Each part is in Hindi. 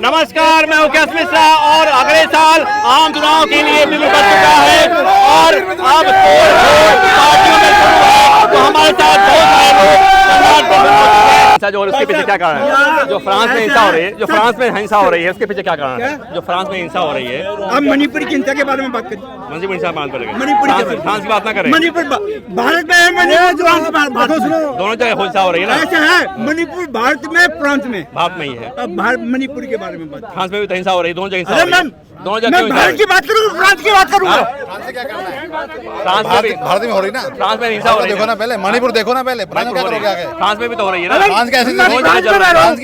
नमस्कार, मैं मुकेश मिश्रा और अगले साल आम चुनाव के लिए बिल बन चुका है और अब पार्टियों में शुरू है, तो हमारे साथ बहुत सारे लोग जो उसके पीछे क्या कारण है? जो फ्रांस में हिंसा हो रही है, जो फ्रांस में हिंसा हो रही है, उसके पीछे क्या कारण है? जो फ्रांस में हिंसा हो रही है, हम मणिपुर की हिंसा के बारे में बात करें। मणिपुर हिंसा बात करेंगे, फ्रांस की बात ना करें। मणिपुर भारत में है, दोनों जगह हिंसा हो रही है ना। ऐसा है, मणिपुर भारत में, फ्रांस में, भारत में ही है। अब मणिपुर के बारे में बात, फ्रांस में भी तो हिंसा हो रही है, दोनों जगह हिंसा हो रही है। दोनों जगह मैं भारत की बात करूँ, फ्रांस की बात करूँगा। भारत में हो रही ना, फ्रांस में हिंसा हो रही है। देखो ना पहले मणिपुर, देखो ना पहले फ्रांस में भी तो हो रही है ना। फ्रांस की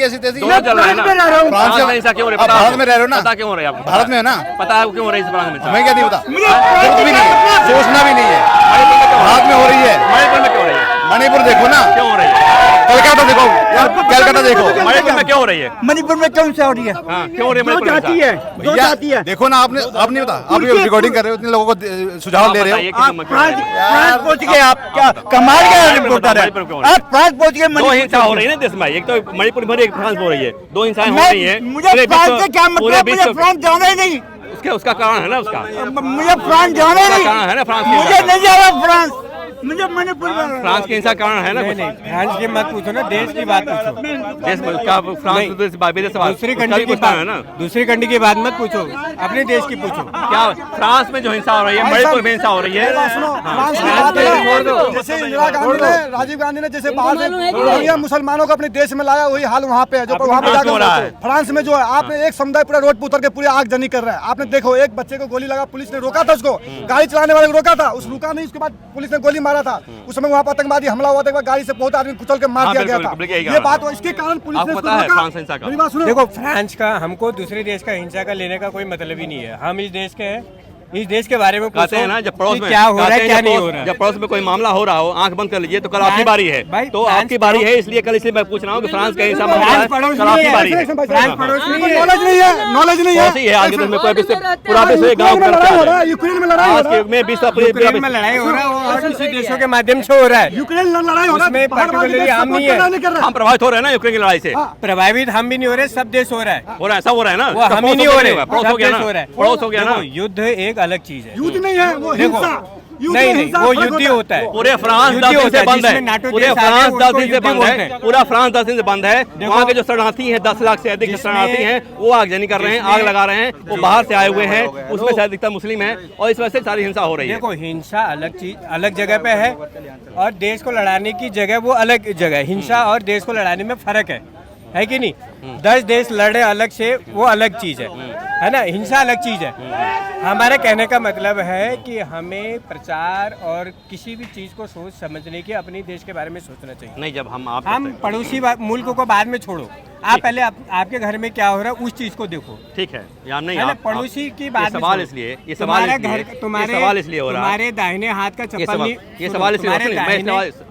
ऐसी तैसी दोनों चल रहा है ना। फ्रांस में हिंसा क्यों हो रही है? भारत में रह रहे हो ना, पता क्यों हो रही है आपको? भारत में है ना, पता है क्यों हो रही है फ्रांस में? हमें क्या नहीं पता, जरूरत भी नहीं है, सोचना भी नहीं है। भारत में हो रही है, मणिपुर में क्यों हो रही है? मणिपुर देखो ना, क्यों हो रही है? कलकत्ता देखो, कलकत्ता देखो, मणिपुर में क्यों हो रही है? मणिपुर में क्यों से हो रही है? क्यों हो रही है? जाती है, दो जाती है। देखो ना, आपने आप नहीं पता, आप रिकॉर्डिंग कर रहे हो, इतने लोगों को सुझाव दे रहे हो। फ्रांस पहुंच गए आप, क्या कमाल का रिपोर्टर है आप? फ्रांस पहुंच गए। दो हिंसा हो रही है ना देश में, एक तो मणिपुर में, एक फ्रांस में हो रही है। दो हिंसाएं हो रही है। मुझे फ्रांस से क्या मतलब, मुझे फ्रांस जाना ही नहीं। उसका कारण है ना, उसका मुझे फ्रांस जाना ही नहीं, कारण है ना फ्रांस। मुझे नहीं जाना फ्रांस, मुझे मणिपुर फ्रांस की हिंसा कारण है ना। नहीं, फ्रांस की मत पूछो ना, देश की बात पूछो। देश में का फ्रांस दूसरी कंट्री की बात है ना, दूसरी कंट्री की बात मत पूछो, अपने देश की पूछो। क्या फ्रांस में जो हिंसा हो रही है, मणिपुर में हिंसा हो रही है? जैसे इंदिरा गांधी ने, राजीव गांधी ने जैसे बाहर से रोहिंग्या मुसलमानों को अपने देश में लाया, वही हाल वहाँ पे है। जो वहाँ पे जाकर फ्रांस में जो है, आपने एक समुदाय पूरा रोड पे उतर के पूरी आगजनी कर रहा है। आपने देखो, एक बच्चे को गोली लगा, पुलिस ने रोका था उसको, गाड़ी चलाने वाले को रोका था, उस रुका नहीं, उसके बाद पुलिस ने गोली मारा था। उस समय वहाँ पर आतंकवादी हमला हुआ था, गाड़ी से बहुत आदमी कुचल के मार दिया गया था। ये बात, इसके कारण पुलिस ने देखो, फ्रांस का हमको दूसरे देश का हिंसा का लेने का कोई मतलब ही नहीं है। हम इस देश के हैं, इस देश के बारे में कहते हैं ना, जब पड़ोस में क्या हो रहा है, क्या नहीं हो रहा है। जब पड़ोस में कोई मामला हो रहा हो, आंख बंद कर लीजिए, तो कल आपकी बारी है। तो आपकी बारी है, इसलिए कल इसलिए मैं पूछ रहा हूँ कि फ्रांस का हिंसा मामला है, कल आपकी बारी है। नॉलेज नहीं है, नॉलेज नहीं है। आज के दिन में पूरा विश्व गाँव यूक्रेन में लड़ाई हो रहा है, में लड़ाई हो रहा है और किसी देशों के माध्यम से हो रहा है। यूक्रेन में लड़ाई हो रहा है, पर्टिकुलरली हम नहीं है, हम प्रभावित हो रहे हैं ना यूक्रेन की लड़ाई से। प्रभावित हम भी नहीं हो रहे, सब देश हो रहा है, सब हो रहा है ना। वो हम ही नहीं हो रहे, पड़ोस हो गया ना, पड़ोस हो गया ना। युद्ध एक अलग चीज है, युद्ध नहीं है वो, हिंसा। नहीं, वो युद्ध ही होता है। पूरे फ्रांस 10 दिन से बंद है, पूरे फ्रांस 10 दिन से बंद है, पूरा फ्रांस 10 दिन से बंद है। वहाँ के जो शरणार्थी हैं, 10 लाख से अधिक शरणार्थी हैं, वो आगजनी कर रहे हैं, आग लगा रहे हैं। वो बाहर से आए हुए हैं, उसमें से अधिकतर मुस्लिम हैं, और इस वजह से सारी हिंसा हो रही है। देखो, हिंसा अलग चीज, अलग जगह पे है, और देश को लड़ाने की जगह वो अलग जगह है। हिंसा और देश को लड़ाने में फर्क है कि नहीं? 10 देश लड़े अलग से, वो अलग चीज है ना। हिंसा अलग चीज है। हमारे कहने का मतलब है कि हमें प्रचार और किसी भी चीज को सोच समझने की, अपने देश के बारे में सोचना चाहिए। नहीं, जब हम पड़ोसी मुल्क को बाद में छोड़ो, आप पहले आपके घर में क्या हो रहा है उस चीज को देखो। ठीक है, या नहीं, पड़ोसी की बात में सवाल इसलिए, ये तुम्हारे सवाल घर, तुम्हारे सवाल इसलिए हो रहा है, तुम्हारे दाहिने हाथ का चप्पल नहीं, ये सवाल इसलिए,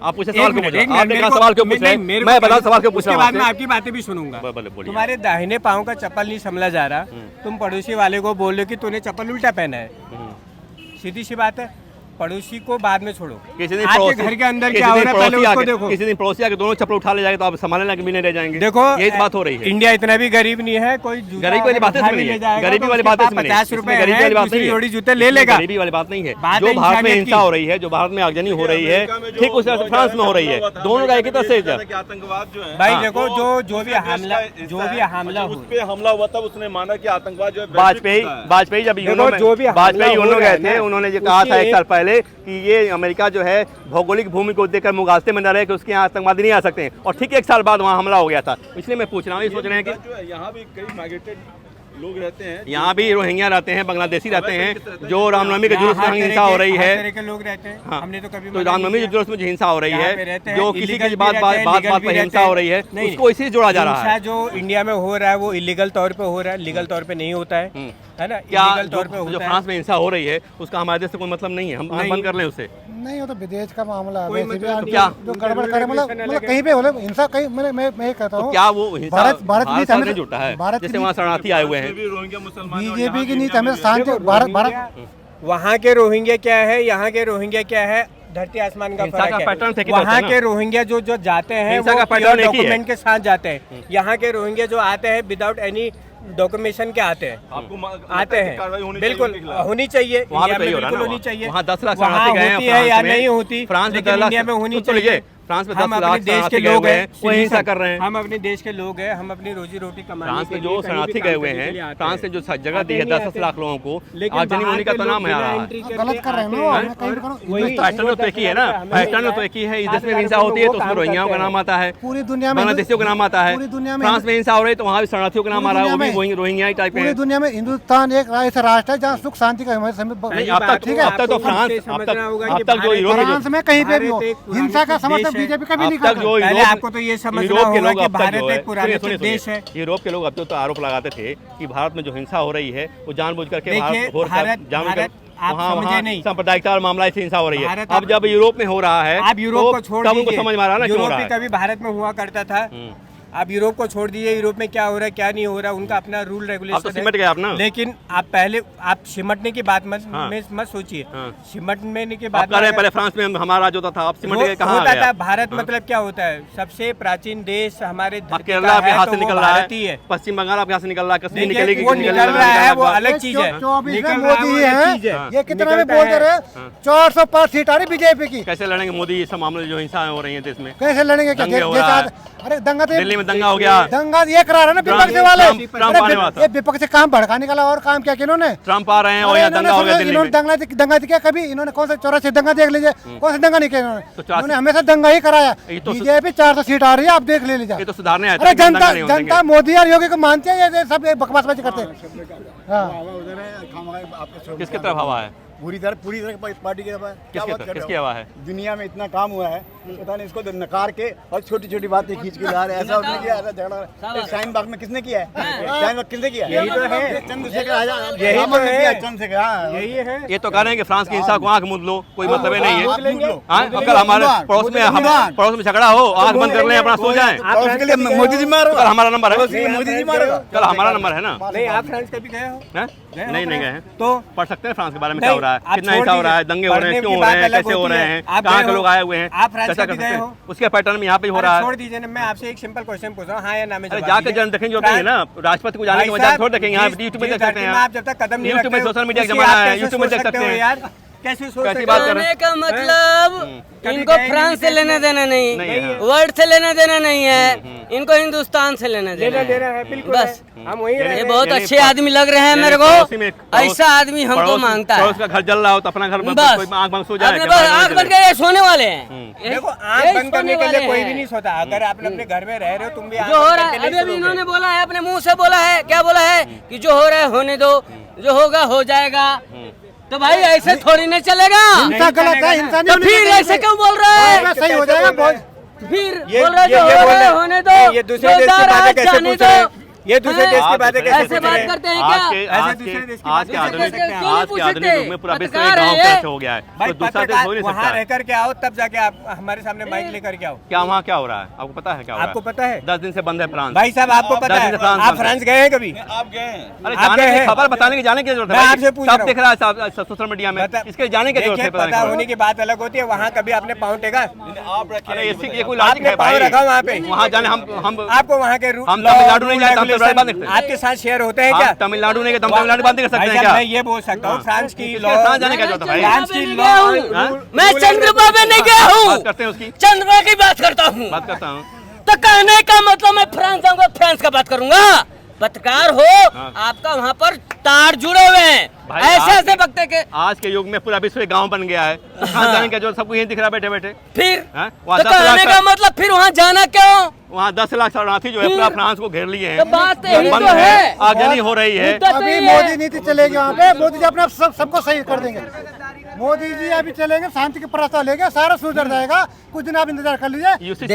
आप पूछे सवाल क्यों पूछ रहे हैं? आपने कहा सवाल क्यों पूछ रहे हैं? मैं बता सवाल क्यों पूछ रहा हूँ, बाद में आपकी बातें भी सुनूंगा। तुम्हारे दाहिने पाँव का चप्पल नहीं संभला जा रहा, तुम पड़ोसी वाले को बोल रहे हो कि तूने चप्पल उल्टा पहना है। सीधी सी बात है, पड़ोसी को बाद में छोड़ो, किसी दिन आपके घर के अंदर क्या हो रहा है पहले उसको देखो। किसी दिन पड़ोसी आके दोनों चप्पल उठा ले जाएगा तो आप संभालने लायक भी नहीं रह जाएंगे। देखो, यही बात हो रही है। इंडिया इतना भी गरीब नहीं है, कोई गरीबी वाली बात नहीं है, गरीबी वाली बात नहीं है, 50 रुपए गरीबी वाली बात नहीं है, जोड़ी जूते ले लेगा, गरीबी वाली बात नहीं है। जो भारत में हिंसा हो रही है, जो भारत में आगजनी हो रही है, ठीक उस तरह से फ्रांस में हो रही है। दोनों का एक ही तरह से आतंकवाद जो है भाई, देखो जो भी हमला हुआ तब उसने माना कि आतंकवाद जो है वाजपेयी जब वाजपेयी गए थे, उन्होंने जो कहा था 1 साल पहले कि ये अमेरिका जो है भौगोलिक भूमि को देखकर मुगास्ते में न रहे कि उसके यहाँ आतंकवादी नहीं आ सकते हैं, और ठीक 1 साल बाद वहाँ हमला हो गया था। इसलिए मैं पूछ रहा हूँ, ये सोच रहे हैं कि यहाँ भी कई माइग्रेटेड लोग रहते हैं, यहाँ भी रोहिंग्या रहते हैं, बांग्लादेशी रहते हैं, जो रामनवमी के जुलूस में हिंसा हो रही है, लोग रहते हैं। हाँ, हमने तो कभी तो रामनवमी के जुलूस में जो हिंसा हो रही है, जो किसी की बात पर हिंसा हो रही है, उसको इसी जोड़ा जा रहा है। जो इंडिया में हो रहा है वो इलीगल तौर पे हो रहा है, लीगल तौर पे नहीं होता है ना। क्या तौर पे जो फ्रांस में हिंसा हो रही है उसका हमारे देश से कोई मतलब नहीं है, हम बंद कर लें उसे? नहीं, वो तो विदेश का मामला है। क्या जो गड़बड़ करे, मतलब कहीं पे हो हिंसा, कहीं मैं कहता हूँ, क्या वो हिंसा भारत नहीं जुटा है? जैसे वहाँ शरणार्थी आए हुए हैं, बीजेपी की नीति हमें शांति, भारत वहाँ के रोहिंग्या क्या है, यहाँ के रोहिंग्या क्या है, धरती आसमान का फर्क है। वहाँ के रोहिंग्या जो जाते हैं वो डॉक्यूमेंट के साथ जाते हैं, यहाँ के रोहिंग्या जो आते हैं विदाउट एनी डॉक्यूमेंशन के आते हैं, आपको आते हैं, कार्रवाई होनी बिल्कुल चाहिए उनके खिलाफ। होनी चाहिए, वहाँ पे इंडिया तो में यही हो रहा है बिल्कुल ना, होनी चाहिए। वहाँ 10 लाख वहाँ शरणार्थी गए हैं होती है या फ्रांस में। नहीं होती, फ्रांस में लेकिन 10 लाख इंडिया में होनी सुन तो लीजिए, चाहिए। फ्रांस में हम 10 अपने लाख देश के शरणार्थी गए लोग हुए हैं, हैं, वो हिंसा कर रहे हैं। हम अपने देश के लोग हैं, हम अपनी रोजी रोटी कमाने फ्रांस के में लिए जो कहीं भी शरणार्थी काम गए हुए करने के लिए हैं, आते फ्रांस ने हैं। जो जगह दी है आते नहीं 10 लाख लोगों को, लेकिन आगजनी बाहर होने का के तो लोग नाम है बिना रहा एंट्री है। करके आते हैं। वही पैटर्न तो एक ही है ना, पैटर्न तो एक ही है। इस देश में हिंसा होती है तो उसमें रोहिंग्याओं का नाम आता है, पूरी दुनिया में बांग्लादेशियों का नाम आता है। पूरी दुनिया में फ्रांस में हिंसा हो रही है तो वहाँ भी शरणार्थियों का नाम आ रहा है, वो भी पूरी रोहिंग्या टाइप पूरी है। दुनिया में हिंदुस्तान एक ऐसा राष्ट्र है जहाँ सुख शांति का नहीं, हमारे अब तक तो फ्रांस, अब तक जो यूरोप फ्रांस में कहीं पे भी हो हिंसा का समर्थन बीजेपी कभी नहीं अब तक करता। जो पहले आपको तो ये समझना यूरोप के होगा लोग कि अब तक भारत जो है, एक पुरातात्विक सुनिए, देश है। यूरोप के लोग अब तो आरोप लगाते थे कि भारत में जो हिंसा हो रही है वो जानबूझ करके देखिए, भारत आप समझे नहीं। सांप्रदायिकता और मामला से हिंसा हो रही है। भारत अब जब यूरोप में हो रहा है आप यूरोप को छोड़ तब दीजिए, उनको समझ में आ रहा है ना क्यों हो यूरोप रहा भी है। कभी भारत में हुआ करता था। आप यूरोप को छोड़ दीजिए, यूरोप में क्या हो रहा है क्या नहीं हो रहा, उनका अपना रूल अब तो रेगुलेशन सिमट गए आप ना। लेकिन आप पहले आप सिमटने की बात हाँ। मत सोचिए। हाँ। सिमटने की आप बात कह रहे हैं पहले फ्रांस में हमारा राज होता था, अब सिमट गए कहाँ आ होता गए था। आप? भारत मतलब क्या होता है, सबसे प्राचीन देश हमारे अब धरती केरला का आपके है हाथ तो से वो निकल रहा भारतीय है, पश्चिम बंगाल आपके हाथ से निकल रहा है, कश्मीर देखिए, निकलेगी वो निकल रहा है वो अलग चीज है। 24 में निकल रहा है, मोदी वो अलग है, चीज है। ये कितना में निकलता बोलते है। रहे 405 सीट आ रही बीजेपी की। कैसे लड़ेंगे मोदी ये सब मामले जो हिंसा हो रही है देश में? कैसे लड़ेंगे क्या दंगे हो रहा है। अरे दंगा तो दिल्ली में दंगा हो गया, दंगा ये करा रहे ना विपक्ष वाले। ट्रम्प आने वाला था। ये विपक्ष से काम भड़काने का और काम क्या किया इन्होंने? ट्रम्प आ रहे हैं और यहाँ दंगा हो गया दिल्ली में। दंगा दिया कभी इन्होंने? कौन सा 84 दंगा देख लीजिए, कौन सा दंगा नहीं किया इन्होंने? तो 84 इन्होंने हमेशा दंगा ही कराया। ये तो बीजेपी 400 सीट आ रही है, आप देख ले लीजिए। ये तो सुधारने आया था, अरे लेकिन दंगा जनता नहीं होने जनता देंगे। मोदी और योगी को मानते हैं, ये सब बकवासबाजी करते हैं। हाँ किसकी तरफ हवा है? पूरी तरह पार्टी की तरफ है। क्या बात कर रहे किसकी हो? हवा है? दुनिया में इतना काम हुआ है, पता नहीं इसको नकार के और छोटी छोटी बातें खींच के ला रहे हैं। ऐसा उसने किया, ऐसा झगड़ा शाहीन बाग में किसने किया है? शाहीन बाग किसने किया? यही तो है। चंद्रशेखर आजाद, यही तो है। चंद्रशेखर, हाँ। यही है। ये तो कह रहे हैं कि फ्रांस की हिंसा को आंख मूंद लो, कोई मतलब ही नहीं है। लो। हाँ, कल हमारे पड़ोस में झगड़ा हो, आंख बंद कर लें, अपना सो जाएं। और उसके लिए मोदी जी मारो, कल हमारा नंबर है, मोदी जी मारेगा। कल हमारा नंबर है ना। नहीं, आप फ्रांस कभी गए हो? हैं? नहीं गए हैं। तो पढ़ सकते हैं फ्रांस के बारे में क्या हो रहा है, आप कितना छोड़ हिंसा हो रहा है, दीजिए। दंगे हो रहे हैं, पढ़ने क्यों की हो रहे बात हैं, अलग कैसे हो होती रहे है। हैं, आप कहाँ गए के हो? लोग आए हुए हैं, आप फ्रांस चर्चा कभी कर सकते गए हैं। हो? उसके पैटर्न में यहाँ पे हो रहा है। छोड़ दीजिए ना, मैं आपसे एक सिंपल क्वेश्चन पूछ रहा हूँ, हाँ या ना में अरे जवाब जाके दीजिए। जन देखेंगे जो कहेंगे ना, राष्ट्रपति को जाने के बजाय थोड़ा देखेंगे, यहाँ यूट्यूब में देख सकते हैं। आप जब तक कदम नहीं यूट्यूब में रखते हो, सोशल मीडिया का उसकी जमाना आप है, कैसे यूट्यूब में सोच देख सकते हैं यार। कैसे सोच कैसी सकते बात हो? कर रहे हैं? का मतलब कभी इनको गए नहीं फ्रांस से विदेश लेना में? देना नहीं नहीं, है। वर्ल्ड से लेना देना नहीं है, इनको हिंदुस्तान से लेना देना लेना है। देना है, बिल्कुल बस। है। हम वही ये रह ये रहे बहुत यानी अच्छे आदमी लग रहे हैं यानी मेरे पड़ोसी में को, ऐसा आदमी हमको मांगता है। पड़ोस का घर जल रहा हो तो अपना घर बस कोई आंख बंद सो जाए, आपने क्या बस बात आँख है? बंद के ये सोने वाले हैं। हैं। देखो, आंख यही बंद करने सोने के लिए वाले कोई हैं। भी नहीं सोता। अगर आप अपने घर में रह रहे हो, तुम भी आंख जो हो बंद रहा करके है नहीं अभी अभी सोओगे। इन्होंने बोला है, अपने मुंह से बोला है, क्या बोला है कि जो हो रहा है होने दो, जो होगा हो जाएगा। तो भाई ऐसे थोड़ी नहीं चलेगा। हिंसा गलत है, हिंसा नहीं तो होनी फिर चाहिए। ऐसे क्यों बोल रहा है? सही हो जाएगा बहुत। फिर ये- बोल रहा है ये जो हो बोल रहा रहे है हैं। होने दो, ये दूसरे जो देश जा की रहा है बातें कैसे जाने पूछ रहे हैं? दो। ये दूसरे देश की बातें कैसे ऐसे पूछ रहे बात हैं? करते हैं आज क्या? के ऐसे आज दूसरे देश के की आज बातें के आधुनिक कैसे पूछ आज के सकते आधुनिक युग में पूरा विश्व पत्रकार एक गांव है। कैसे हो गया है, भाई तो दूसरा देश हो नहीं वहाँ सकता रह है। करके आओ, तब जाके आप हमारे सामने माइक लेकर के आओ। क्या वहाँ क्या हो रहा है आपको पता है? क्या हो रहा है? आपको पता है? 10 दिन से बंद है फ्रांस। भाई साहब, आपको पता है? आप फ्रांस गए हैं कभी? आप गए हैं? अरे आप जाने गए की हैं? खबर बताने की जाने की जरूरत है मैं भाई। आपसे पूछ सब रहा दिख रहा है सोशल मीडिया में, इसके जाने की जरूरत देखिए, है। पता पता नहीं होने की बात अलग होती है। वहाँ कभी आपने पाँव टेका? आप रखे अरे हैं, इसकी ये कोई लॉजिक आपने है पाँव भाई? रखा वहाँ पे? वहाँ जाने हम आपको वहाँ के हम तमिलनाडु नहीं जाते, हम तमिलनाडु बात देखते हैं। आपके साथ शेयर होते हैं क्या? हम तमिलनाडु नहीं गए, हम तमिलनाडु बात नहीं कर भाई सकते हैं साहब, क्या? मैं ये बोल सकता हूँ, फ्रांस की इसके लॉ, साथ जाने का जरूरत है भाई। फ्रांस की मैं लॉ, नहीं गया हूँ। मैं चंद्रमा पे नहीं गया बात हूँ, करते हैं उसकी, चंद्रमा की बात करता हूँ। बात करता हूँ। तो कहने का मतलब मैं फ्रांस जाऊंगा, फ्रांस का बात करूंगा। पत्रकार हो, आपका वहाँ पर तार जुड़े हुए हैं, भाई, ऐसे ऐसे वक्त के। आज के युग में पूरा विश्व एक गांव बन गया है, कहाँ जाने का जो सबको यही दिख रहा है बैठे बैठे। फिर हाँ? तो वहाँ 10 कहने का लाख मतलब फिर वहाँ जाना क्यों? वहाँ 10 लाख शरणार्थी जो है पूरा फ्रांस को घेर लिए हैं। तो बात यही बंद तो है। आगजनी हो रही है। मुद्दा तो अभी यही मोदी है। नीति चलेगी वहाँ पे, मोदी जी अपना सबको सही कर देंगे। मोदी जी अभी चलेंगे, शांति के प्रस्ताव लेंगे, सारा सुधर जाएगा। कुछ दिन आप इंतजार कर लीजिए।